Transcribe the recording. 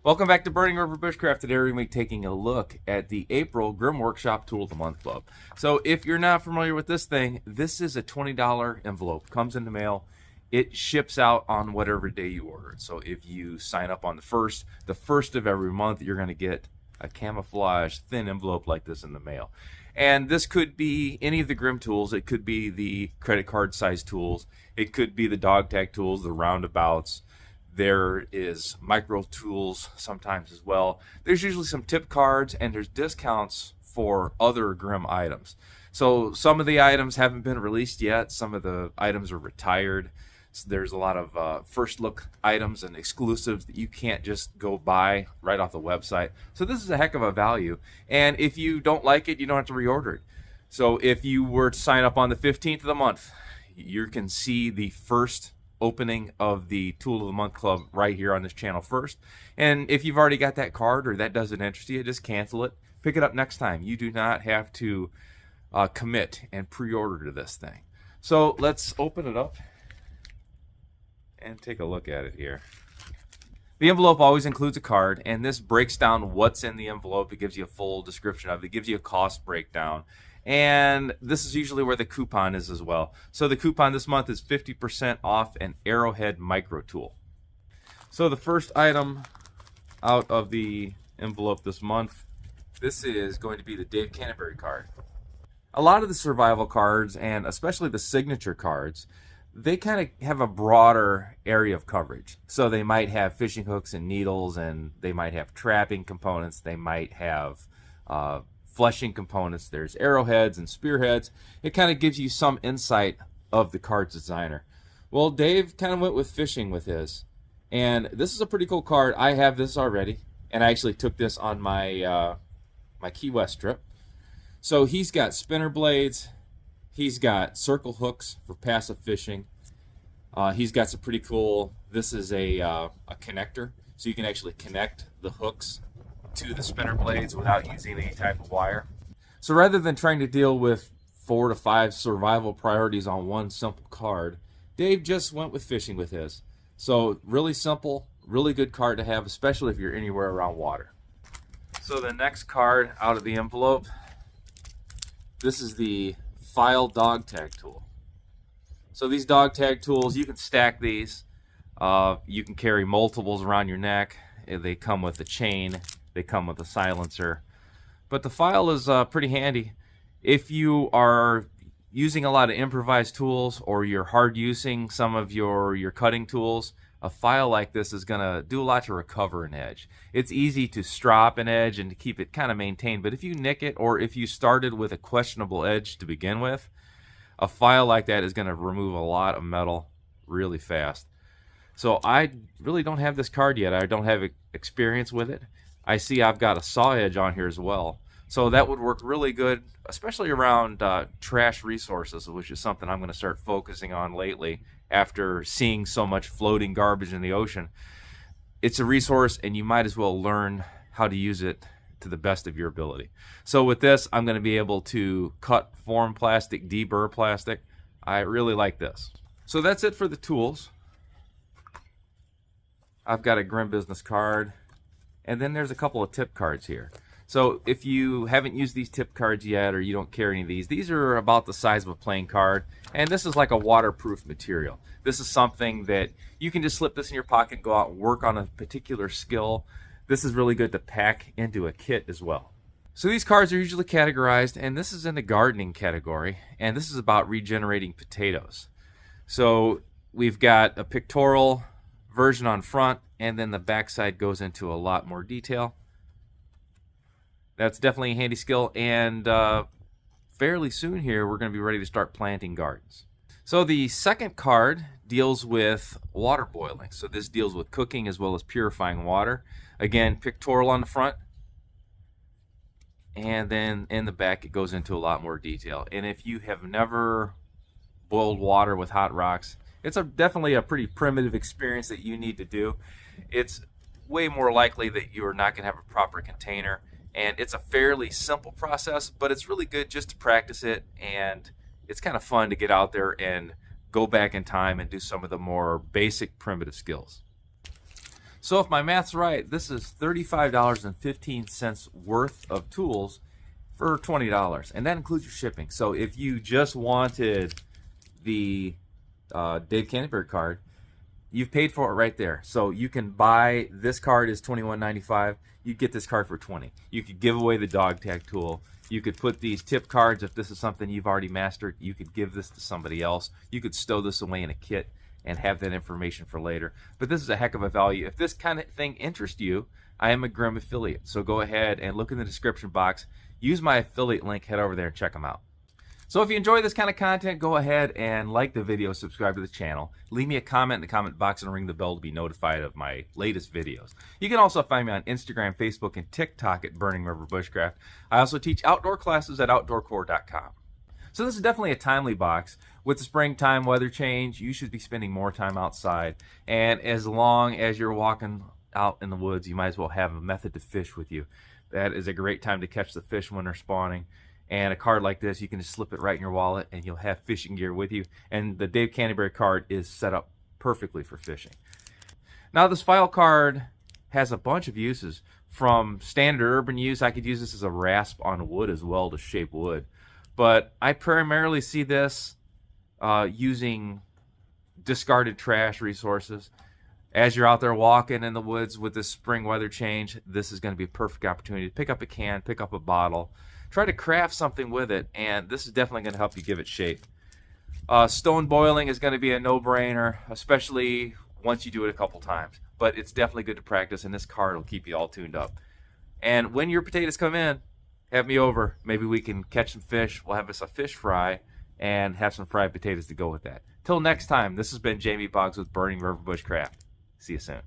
Welcome back to Burning River Bushcraft. Today we're going to be taking a look at the April Grimworkshop Tool of the Month Club. So if you're not familiar with this thing, this is a $20 envelope. Comes in the mail. It ships out on whatever day you order it. So if you sign up on the first of every month, you're going to get a camouflage thin envelope like this in the mail. And this could be any of the Grim tools. It could be the credit card size tools. It could be the dog tag tools, the roundabouts. There is micro tools sometimes as well. There's usually some tip cards, and there's discounts for other Grim items. So some of the items haven't been released yet. Some of the items are retired. So there's a lot of first look items and exclusives that you can't just go buy right off the website. So this is a heck of a value. And if you don't like it, you don't have to reorder it. So if you were to sign up on the 15th of the month, you can see the first opening of the Tool of the Month Club right here on this channel first. And if you've already got that card or that doesn't interest you, just cancel it. Pick it up next time. You do not have to commit and pre-order to this thing. So let's open it up and take a look at it here. The envelope always includes a card, and this breaks down what's in the envelope. It gives you a full description of it. It gives you a cost breakdown. And this is usually where the coupon is as well. So the coupon this month is 50% off an Arrowhead micro tool. So the first item out of the envelope this month, this is going to be the Dave Canterbury card. A lot of the survival cards, and especially the signature cards, they kind of have a broader area of coverage. So they might have fishing hooks and needles, and they might have trapping components. They might have fleshing components. There's arrowheads and spearheads. It kind of gives you some insight of the card's designer. Well, Dave kind of went with fishing with his, and this is a pretty cool card. I have this already, and I actually took this on my my Key West trip. So he's got spinner blades. He's got circle hooks for passive fishing. He's got some pretty cool, this is a connector, so you can actually connect the hooks to the spinner blades without using any type of wire. So rather than trying to deal with 4 to 5 survival priorities on one simple card, Dave just went with fishing with his. So really simple, really good card to have, especially if you're anywhere around water. So the next card out of the envelope, this is the File dog tag tool. So these dog tag tools, you can stack these. You can carry multiples around your neck. They come with a chain. They come with a silencer. But the file is pretty handy. If you are using a lot of improvised tools, or you're hard using some of your cutting tools, a file like this is going to do a lot to recover an edge. It's easy to strop an edge and to keep it kind of maintained, but if you nick it, or if you started with a questionable edge to begin with, a file like that is going to remove a lot of metal really fast. So I really don't have this card yet. I don't have experience with it. I see I've got a saw edge on here as well. So that would work really good, especially around trash resources, which is something I'm going to start focusing on lately after seeing so much floating garbage in the ocean. It's a resource, and you might as well learn how to use it to the best of your ability. So with this, I'm going to be able to cut, form plastic, deburr plastic. I really like this. So that's it for the tools. I've got a Grim Business card, and then there's a couple of tip cards here. So if you haven't used these tip cards yet, or you don't carry any of these are about the size of a playing card, and this is like a waterproof material. This is something that you can just slip this in your pocket and go out and work on a particular skill. This is really good to pack into a kit as well. So these cards are usually categorized, and this is in the gardening category, and this is about regenerating potatoes. So we've got a pictorial version on front, and then the back side goes into a lot more detail. That's definitely a handy skill, and fairly soon here we're going to be ready to start planting gardens. So the second card deals with water boiling. So this deals with cooking as well as purifying water. Again, pictorial on the front, and then in the back it goes into a lot more detail. And if you have never boiled water with hot rocks, it's definitely a pretty primitive experience that you need to do. It's way more likely that you're not going to have a proper container. And it's a fairly simple process, but it's really good just to practice it, and it's kind of fun to get out there and go back in time and do some of the more basic primitive skills. So if my math's right, this is $35.15 worth of tools for $20, and that includes your shipping. So if you just wanted the Dave Canterbury card, you've paid for it right there. So you can buy, this card is $21.95. You get this card for $20. You could give away the dog tag tool. You could put these tip cards, if this is something you've already mastered, you could give this to somebody else. You could stow this away in a kit and have that information for later. But this is a heck of a value. If this kind of thing interests you, I am a Grim affiliate. So go ahead and look in the description box. Use my affiliate link, head over there and check them out. So if you enjoy this kind of content, go ahead and like the video, subscribe to the channel. Leave me a comment in the comment box and ring the bell to be notified of my latest videos. You can also find me on Instagram, Facebook, and TikTok at Burning River Bushcraft. I also teach outdoor classes at outdoorcore.com. So this is definitely a timely box. With the springtime weather change, you should be spending more time outside. And as long as you're walking out in the woods, you might as well have a method to fish with you. That is a great time to catch the fish when they're spawning. And a card like this, you can just slip it right in your wallet and you'll have fishing gear with you. And the Dave Canterbury card is set up perfectly for fishing. Now this file card has a bunch of uses. From standard urban use, I could use this as a rasp on wood as well to shape wood. But I primarily see this using discarded trash resources. As you're out there walking in the woods with this spring weather change, this is going to be a perfect opportunity to pick up a can, pick up a bottle, try to craft something with it, and this is definitely going to help you give it shape. Stone boiling is going to be a no-brainer, especially once you do it a couple times. But it's definitely good to practice, and this card will keep you all tuned up. And when your potatoes come in, have me over. Maybe we can catch some fish. We'll have us a fish fry and have some fried potatoes to go with that. Till next time, this has been Jamie Boggs with Burning River Bushcraft. See you soon.